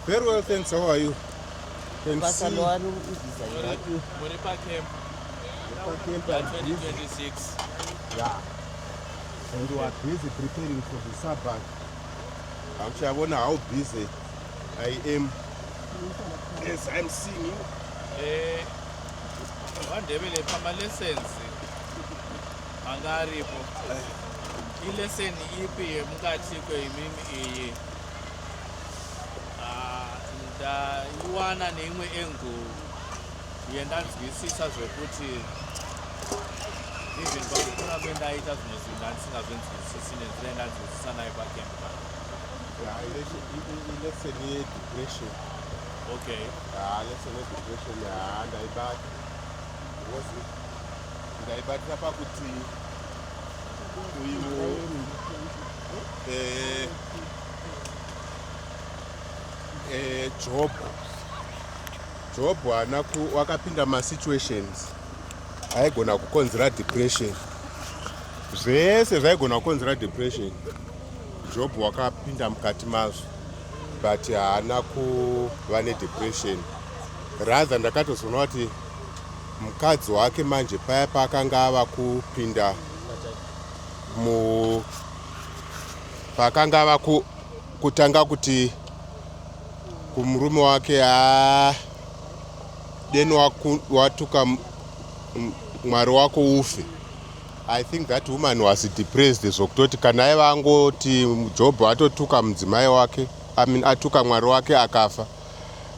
Very well, thanks. How are you? Can see. Moripa Camp 2026. Yeah. And we are busy preparing for the Sabbath. I wonder how busy I am as I'm singing. Vandebele pama lessons angaripo. Lesson ipi mukati kweimimi iyi. Ndaiwana neimwe engo yendanzwisisa zvekuti even pakukura kwendaita zvimwe zvinhu ndandisingazvinzwisisi nenzira yendanzwisisa nayo pakemp pano. Lesson yedepression. Okay. Lesson yedepression ndaibatira pakuti uyu Job wakapinda masituations aigona kukonzera depression. Zvese zvaigona kukonzera depression Job wakapinda mukati mazvo, but haana kuva nedepression. Rather ndakatozoona kuti mukadzi wake manje paya paakanga ava kupinda paakanga ava kutanga kuti kumurume wake deni watuka mwari wako ufe. I think that woman was depressed zvokutoti kana aiva angoti Job atotuka mudzimai wake, atuka mwari wake akafa,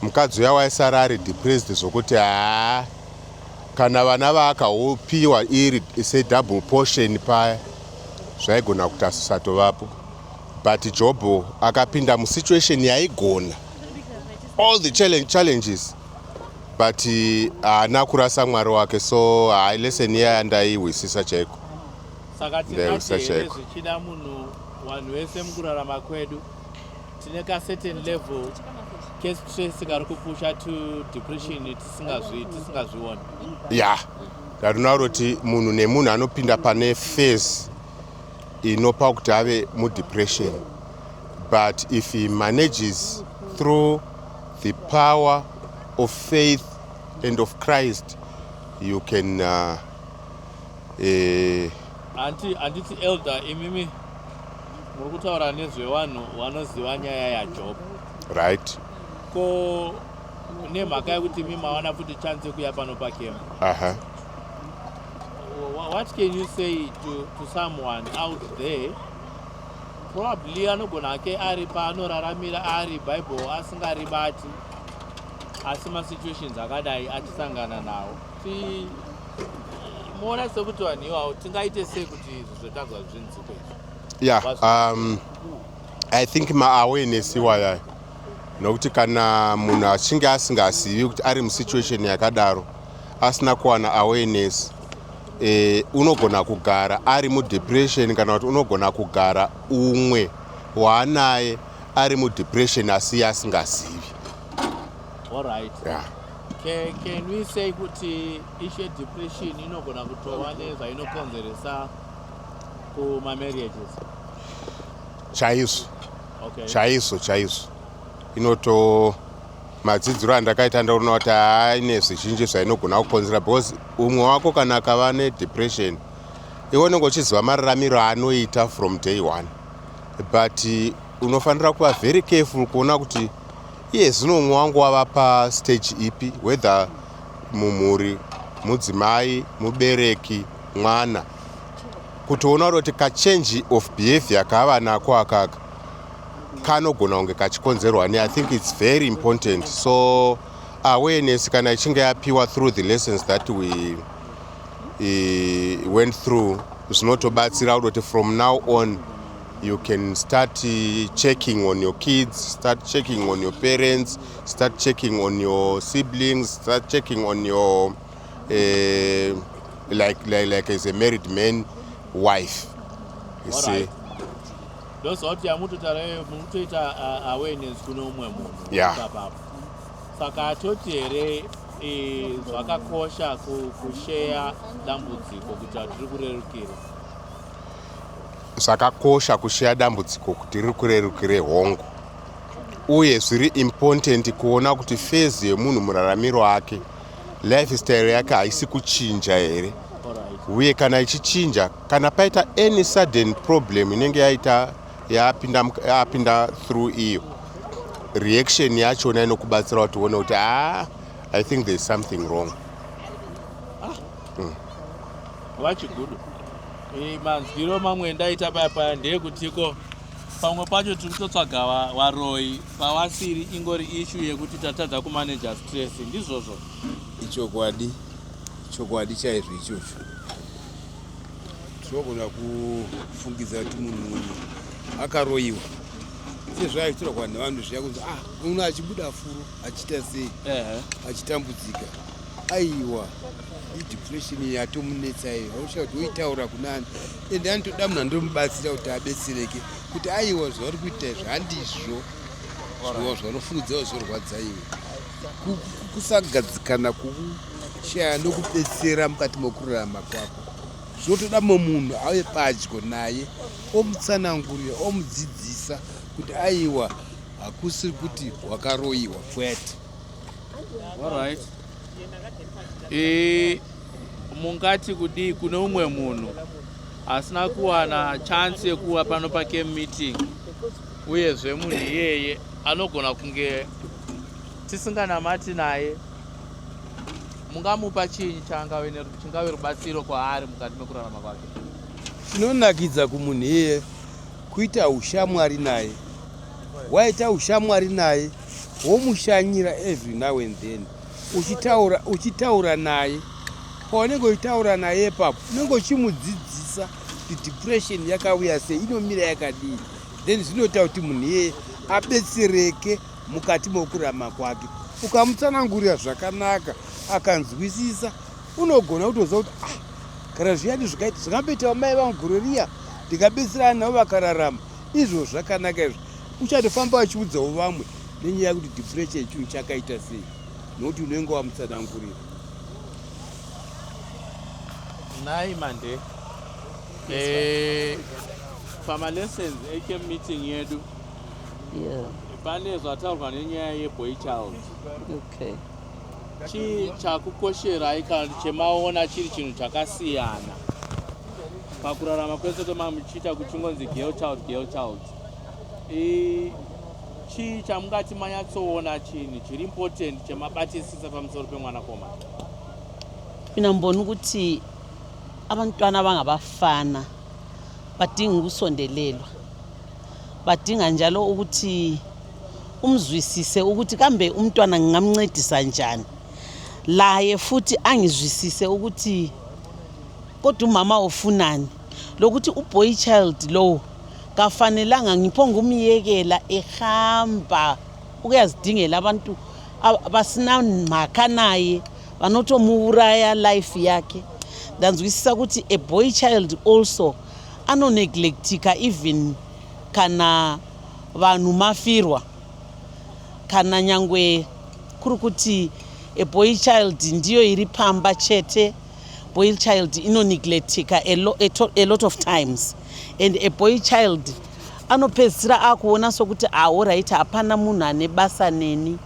mukadzi uya waisara ari depressed zvokuti kana vana vaakapiwa iri sedouble portion paya zvaigona kuti asisatovapo. But Job akapinda musituation yaigona all the challenges, but haana kurasa mwari wake. So lesson iya ndaihwisisa chaiko. Saka tinati here zvichida munhu vanhu vese mukurarama kwedu tine ka certain level kestress kari kupusha to depression tisingazvioni. Yeah, ndarinotaura kuti munhu nemunhu anopinda pane phase inopa kuti ave mudepression, but if he manages through the power of faith and of Christ, you can handiti elder imimi muri kutaura nezvevanhu vanoziva nyaya yaJob, right? Ko nemhaka yekuti imi mawana futi chance kuya pano pakemp. What can you say to someone out there probably anogona ke ari paanoraramira ari Bible asingaribati asi masituations akadai achisangana nawo? Moona sekuti vanhu iwawo tingaite sei kuti izvi zvotanzwa zvinziko izvi? Yeah, I think ma-awareness iwaya, nokuti kana munhu achinge asingazivi kuti ari musituation yakadaro, asina kuwana awareness, unogona kugara ari mudepression, kana kuti unogona kugara umwe waanaye ari mudepression asi asingazivi. All right. Yeah. Can we say kuti ishe depression inogona kutova nezvainokonzeresa kuma-marriages? Chaizvo. Okay. Chaizvo. Inoto madzidziro andakaita ndaona kuti aine zvizhinji zvainogona kukonzera, because umwe wako kana akava nedepression iwe unenge uchiziva mararamiro anoita from day one, but unofanira kuva very careful kuona kuti iye zvino umwe wangu wava pastage ipi, whether mumhuri, mudzimai, mubereki, mwana, kutoona kuti kachange of behavior kaava nako akaka kanogona kunge kachikonzerwa ne. I think it's very important. So awareness kana ichinge yapiwa through the lessons that we went through, zvinotobatsira kuti from now on you can start checking on your kids, start checking on your parents, start checking on your siblings, start checking on your like as a married man, wife. You see. Those out here mutoita awareness kuno umwe munhu. Yeah. Saka toti here zvakakosha kushare dambudziko kuti tiri kurerukire. Zvakakosha kushare dambudziko kuti riri kurerukire hongu. uye zviri important kuona kuti phase yemunhu muraramiro wake lifestyle yake haisi kuchinja here uye kana ichichinja kana paita any sudden problem inenge yapinda through iyo reaction yachona inokubatsira kuti uone kuti I think there's something wrong. Vachigudu manzwiro mamwe ndaita paya ndeyekutiko pamwe pacho tiri kutotsvaga varoi pavasiri ingori issue yekuti tatadza kumaneja stress ndizvozvo. Chokwadi chaizvo ichocho. Tinogona kufungidza kuti munhu akaroiwa sezvaitirwa nevanhu zviya kunzi munhu achibuda furo achiita sei achitambudzika aiwa idepression yatomunetsa iyo ausha kuti oitaura kunani ende anotoda munhu andomubatsira kuti abetsereke kuti aiwa zvauri kuita izvo handizvo zvaunofungidzawo zvorwadza iwe kusagadzikana kukushaya nokubetsera mukati mokurarama kwako zvotoda munhu ave padyo naye omutsanangurira omudzidzisa kuti aiwa hakusiri kuti wakaroiwa kwete. Alright. Mungati kudi kune umwe munhu asina kuwana chance yekuva pano pake meeting uyezve munhu iyeye anogona kunge tisinganamati naye mungamupa chinyi chingave rubatsiro kwaari mukati mekurarama kwake? Chinonakidza kumunhu iyeye kuita ushamwari naye. Waita ushamwari naye womushanyira every now and then uchitaura naye paunenge uchitaura naye ipapo unenge uchimudzidzisa kuti depression yakauya sei inomira yakadii then zvinoita kuti munhu iyeye abetsereke mukati mokurarama kwake. Ukamutsanangurira zvakanaka akanzwisisa unogona kutoziva kuti kana zviyani zvakamboitawo mai vangu gore riya ndikabetserana navo vakararama izvo zvakanaka izvo uchatofamba achiudzawo vamwe nenyaya yekuti depression chinhu chakaita sei nokuti unenge wamutsanangurira. Nai mande pamalessons ecame meeting yedu pane zvataurwa nenyaya yeboy child. Chii chakukosherai kana chemaona chiri chinhu chakasiyana pakurarama kwese kwemamuchiita kuchingonzi girl child? Chii chamungati manyatsoona chinhu chiri important chemabatisisa pamusoro pemwana komana? Mina mbona ukuthi abantwana bangabafana badinga ukusondelelwa, badinga njalo ukuthi umzwisise ukuthi kambe umntwana ngingamncedisa njani, laye futhi angizwisise ukuthi kodwa umama ufunani, lokuthi uboy child lo kafanelanga ngiphonga umyekela ehamba ukuyazidingela abantu abasinamhaka naye banotomuuraya life yakhe. Ndanzwisisa ukuthi a boy child also anoneglectika even kana vanhu mafirwa kana nyangwe kuri kuti a boy child ndiyo iri pamba chete. Boy child inoneglectika a lot of times, and a boy child anopedzisira akuona sokuti alright hapana munhu ane basa neni,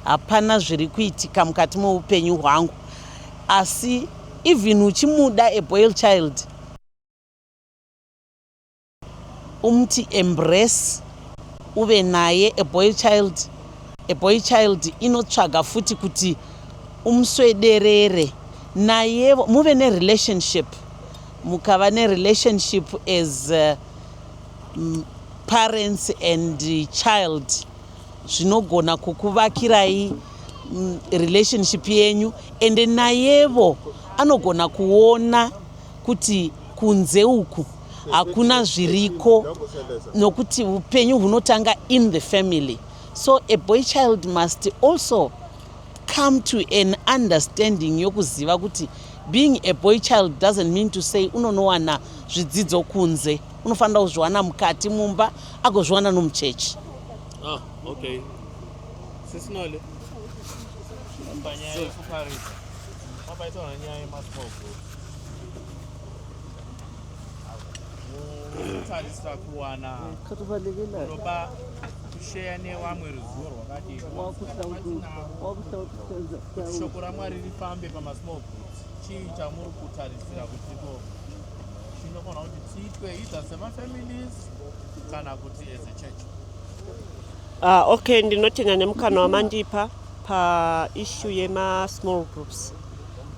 hapana zviri kuitika mukati meupenyu hwangu. Asi even uchimuda a boy child umti embrace uve naye a boy child inotsvaga futi kuti umswederere naye muve nerelationship, mukava nerelationship as parents and child zvinogona kukuvakirai relationship yenyu, ende nayevo anogona kuona kuti kunze uku hakuna zviriko nokuti upenyu hunotanga in the family. So a boy child must also come to an understanding yokuziva kuti being a boy child doesn't mean to say unonowana zvidzidzo kunze, unofanira kuzviwana mukati mumba agozviwana nomuchechi. Okay. Sisinole panyaya yekuparisa mabaita nyaya yemasmall group tarisira kuwana kunoba kusheya nevamwe ruzivo rwakadii kuti shoko raMwari rifambe pamasmall groups. Chii chamuri kutarisira kuti chinofanira kuti tiitwe either semafamilies kana kuti as a church? Okay, ndinotenda nemukana wamandipa paissue yema-small groups.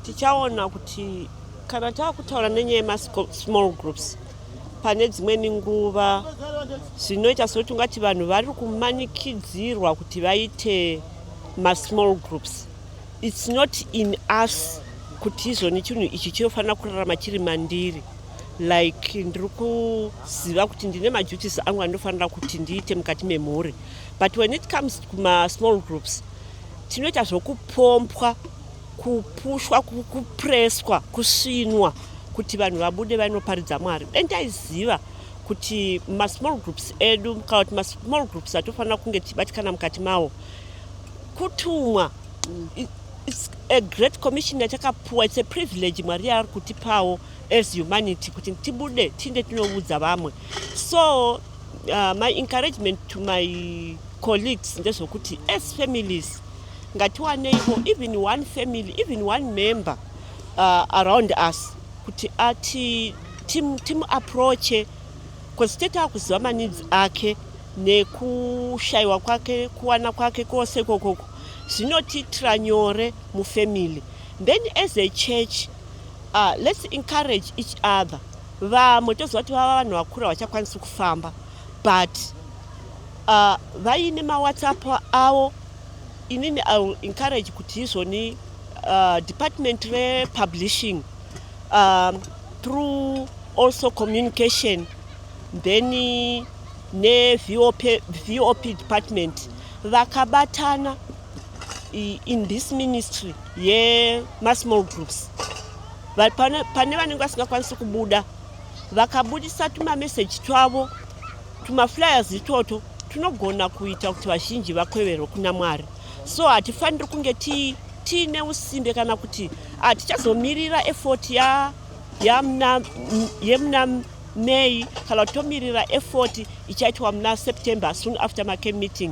Tichaona kuti kana taakutaura nenyaya yema-small groups, pane dzimweni nguva zvinoita sekuti ungati vanhu vari kumanikidzirwa kuti vaite ma-small groups. It's not in us kuti izvoni chinhu ichi chinofanira kurarama chiri mandiri. Like ndiri kuziva kuti ndine maduties angu anofanira kuti ndiite mukati memhuri. But when it comes to ma-small groups, tinoita zvokupompwa, kupushwa, kupreswa, kusvinwa kuti vanhu vabude vainoparidza Mwari. Ndaiziva kuti ma-small groups edu, kana kuti ma-small groups atofanira kunge tichibatikana mukati mawo, kutumwa. It's a great commission yatakapuwa. It's a privilege Mwari ari kutipawo as humanity kuti tibude tinde tinoudza vamwe. So my encouragement to my colleagues ndezvokuti as families ngatiwaneivo even one family, even one member around us kuti ati timu approach because tetakuziva maneeds ake nekushayiwa kwake, kuwana kwake kwose kokoko zvinotiitira nyore mufamily. Then as a church, let's encourage each other. Vamwe toziva kuti vava vanhu vakura vachakwanisi kufamba, but vaine ma-WhatsApp avo. Inini I will encourage kuti izvoni department re-publishing through also communication, then ne-VOP department vakabatana in this ministry yema-small groups. Pane vanenge vasingakwanisi kubuda vakabudisa tuma-message twavo, tuma-flyers itoto tunogona kuita kuti vazhinji vakweverwe kuna Mwari. So hatifaniri kunge tiine usimbe kana kuti tichazomirira effort yemuna May kana tomirira effort ichaitwa muna September soon after my meeting.